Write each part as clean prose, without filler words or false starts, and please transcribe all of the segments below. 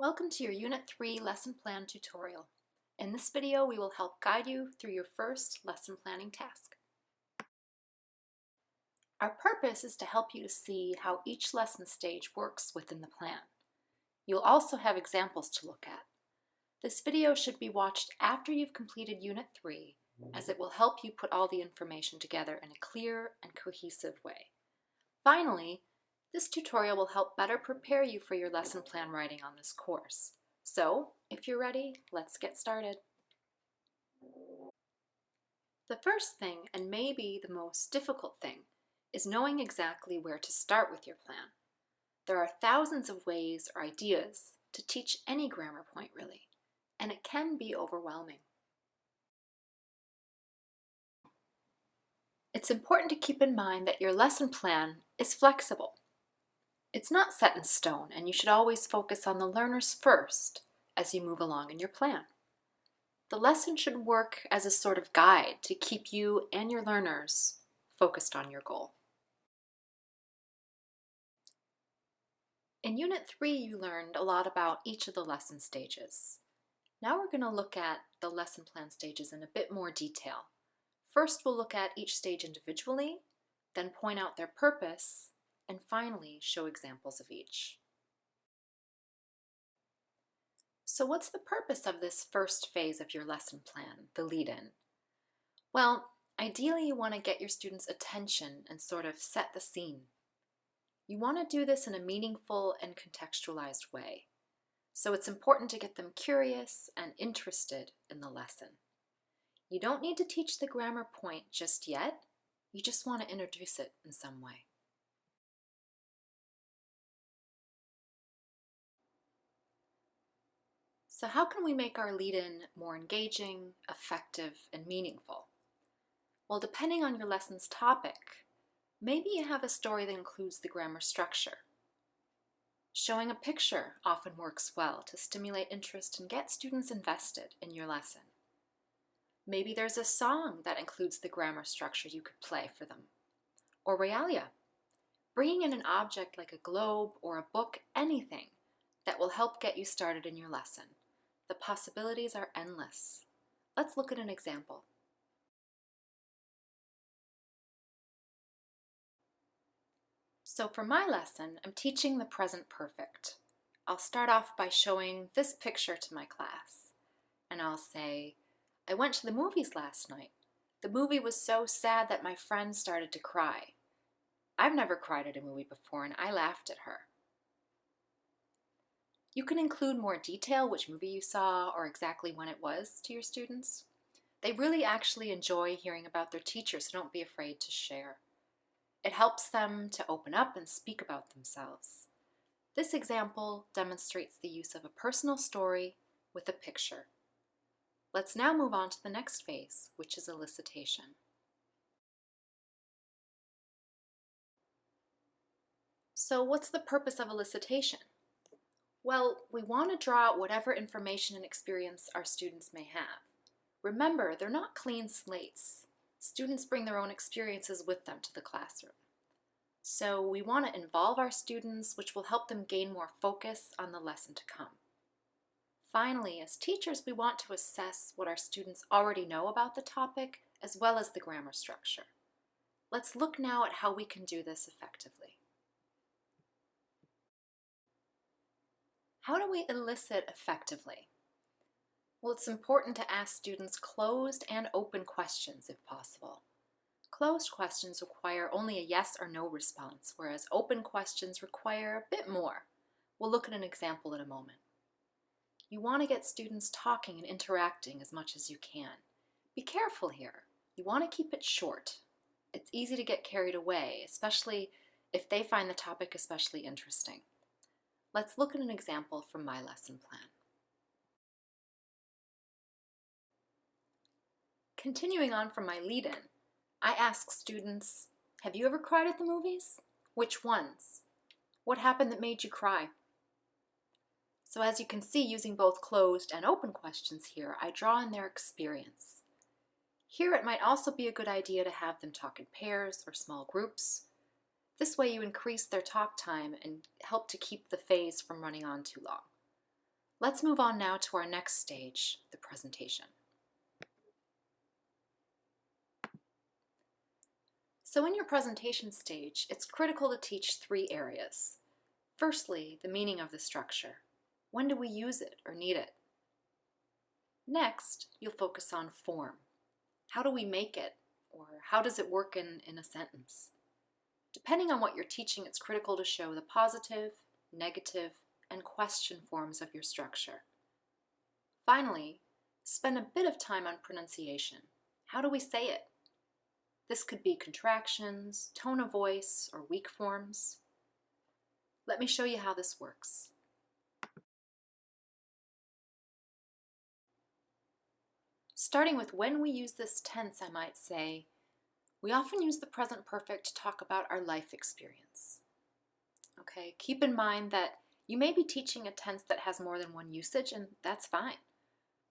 Welcome to your Unit 3 lesson plan tutorial. In this video, we will help guide you through your first lesson planning task. Our purpose is to help you to see how each lesson stage works within the plan. You'll also have examples to look at. This video should be watched after you've completed Unit 3, as it will help you put all the information together in a clear and cohesive way. Finally, this tutorial will help better prepare you for your lesson plan writing on this course. So, if you're ready, let's get started. The first thing, and maybe the most difficult thing, is knowing exactly where to start with your plan. There are thousands of ways or ideas to teach any grammar point, really, and it can be overwhelming. It's important to keep in mind that your lesson plan is flexible. It's not set in stone, and you should always focus on the learners first as you move along in your plan. The lesson should work as a sort of guide to keep you and your learners focused on your goal. In Unit 3, you learned a lot about each of the lesson stages. Now we're going to look at the lesson plan stages in a bit more detail. First, we'll look at each stage individually, then point out their purpose, and finally show examples of each. So what's the purpose of this first phase of your lesson plan, the lead-in? Well, ideally you want to get your students' attention and sort of set the scene. You want to do this in a meaningful and contextualized way. So it's important to get them curious and interested in the lesson. You don't need to teach the grammar point just yet. You just want to introduce it in some way. So how can we make our lead-in more engaging, effective, and meaningful? Well, depending on your lesson's topic, maybe you have a story that includes the grammar structure. Showing a picture often works well to stimulate interest and get students invested in your lesson. Maybe there's a song that includes the grammar structure you could play for them. Or realia, bringing in an object like a globe or a book, anything that will help get you started in your lesson. The possibilities are endless. Let's look at an example. So for my lesson, I'm teaching the present perfect. I'll start off by showing this picture to my class. And I'll say, I went to the movies last night. The movie was so sad that my friend started to cry. I've never cried at a movie before and I laughed at her. You can include more detail, which movie you saw or exactly when it was, to your students. They really actually enjoy hearing about their teachers, so don't be afraid to share. It helps them to open up and speak about themselves. This example demonstrates the use of a personal story with a picture. Let's now move on to the next phase, which is elicitation. So what's the purpose of elicitation? Well, we want to draw out whatever information and experience our students may have. Remember, they're not clean slates. Students bring their own experiences with them to the classroom. So we want to involve our students, which will help them gain more focus on the lesson to come. Finally, as teachers, we want to assess what our students already know about the topic, as well as the grammar structure. Let's look now at how we can do this effectively. How do we elicit effectively? Well, it's important to ask students closed and open questions if possible. Closed questions require only a yes or no response, whereas open questions require a bit more. We'll look at an example in a moment. You want to get students talking and interacting as much as you can. Be careful here. You want to keep it short. It's easy to get carried away, especially if they find the topic especially interesting. Let's look at an example from my lesson plan. Continuing on from my lead-in, I ask students, have you ever cried at the movies? Which ones? What happened that made you cry? So as you can see, using both closed and open questions here, I draw in their experience. Here it might also be a good idea to have them talk in pairs or small groups. This way you increase their talk time and help to keep the phase from running on too long. Let's move on now to our next stage, the presentation. So in your presentation stage, it's critical to teach 3 areas. Firstly, the meaning of the structure. When do we use it or need it? Next, you'll focus on form. How do we make it, or how does it work in a sentence? Depending on what you're teaching, it's critical to show the positive, negative, and question forms of your structure. Finally, spend a bit of time on pronunciation. How do we say it? This could be contractions, tone of voice, or weak forms. Let me show you how this works. Starting with when we use this tense, I might say, we often use the present perfect to talk about our life experience. Okay, keep in mind that you may be teaching a tense that has more than one usage, and that's fine.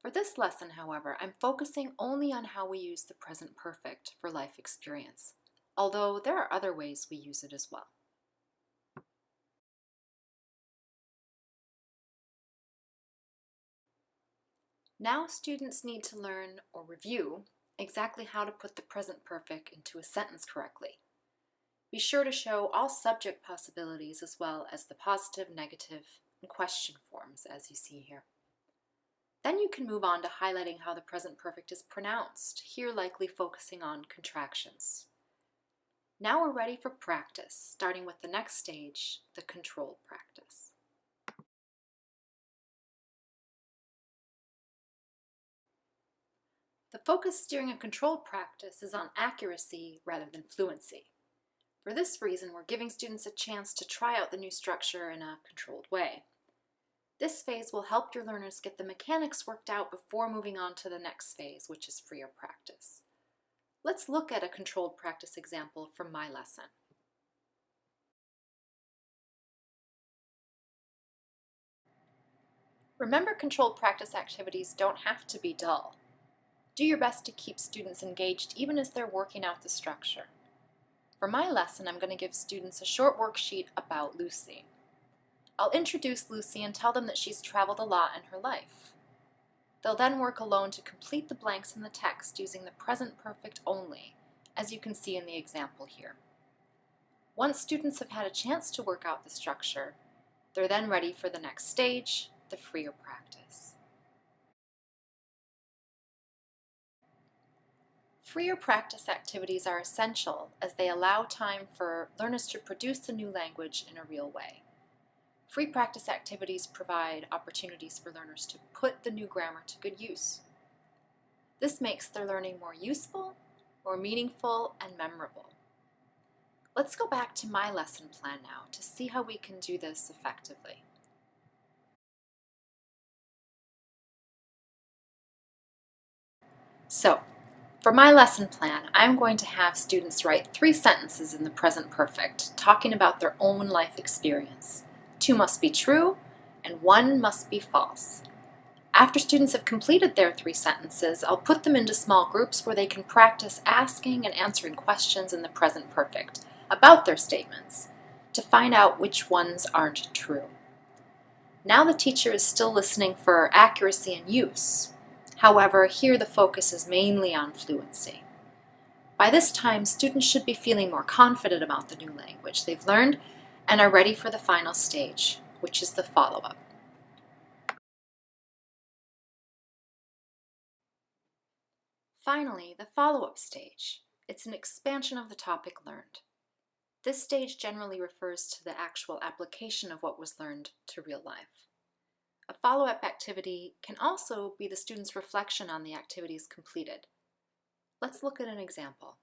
For this lesson, however, I'm focusing only on how we use the present perfect for life experience, although there are other ways we use it as well. Now students need to learn or review exactly how to put the present perfect into a sentence correctly. Be sure to show all subject possibilities as well as the positive, negative, and question forms as you see here. Then you can move on to highlighting how the present perfect is pronounced, here likely focusing on contractions. Now we're ready for practice, starting with the next stage, the controlled practice. The focus during a controlled practice is on accuracy rather than fluency. For this reason, we're giving students a chance to try out the new structure in a controlled way. This phase will help your learners get the mechanics worked out before moving on to the next phase, which is freer practice. Let's look at a controlled practice example from my lesson. Remember, controlled practice activities don't have to be dull. Do your best to keep students engaged even as they're working out the structure. For my lesson, I'm going to give students a short worksheet about Lucy. I'll introduce Lucy and tell them that she's traveled a lot in her life. They'll then work alone to complete the blanks in the text using the present perfect only, as you can see in the example here. Once students have had a chance to work out the structure, they're then ready for the next stage, the freer practice. Freer practice activities are essential as they allow time for learners to produce a new language in a real way. Free practice activities provide opportunities for learners to put the new grammar to good use. This makes their learning more useful, more meaningful, and memorable. Let's go back to my lesson plan now to see how we can do this effectively. So, for my lesson plan, I'm going to have students write 3 sentences in the present perfect, talking about their own life experience. 2 must be true, and 1 must be false. After students have completed their 3 sentences, I'll put them into small groups where they can practice asking and answering questions in the present perfect about their statements to find out which ones aren't true. Now the teacher is still listening for accuracy and use. However, here the focus is mainly on fluency. By this time, students should be feeling more confident about the new language they've learned and are ready for the final stage, which is the follow-up. Finally, the follow-up stage. It's an expansion of the topic learned. This stage generally refers to the actual application of what was learned to real life. A follow-up activity can also be the student's reflection on the activities completed. Let's look at an example.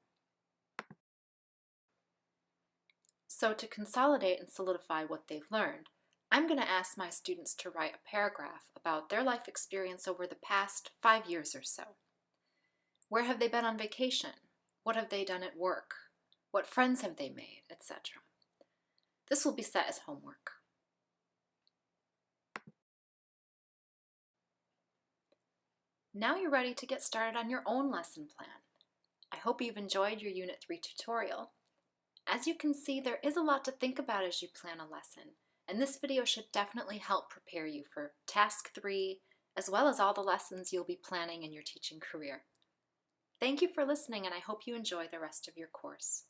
So to consolidate and solidify what they've learned, I'm going to ask my students to write a paragraph about their life experience over the past 5 years or so. Where have they been on vacation? What have they done at work? What friends have they made, etc. This will be set as homework. Now you're ready to get started on your own lesson plan. I hope you've enjoyed your Unit 3 tutorial. As you can see, there is a lot to think about as you plan a lesson, and this video should definitely help prepare you for Task 3, as well as all the lessons you'll be planning in your teaching career. Thank you for listening, and I hope you enjoy the rest of your course.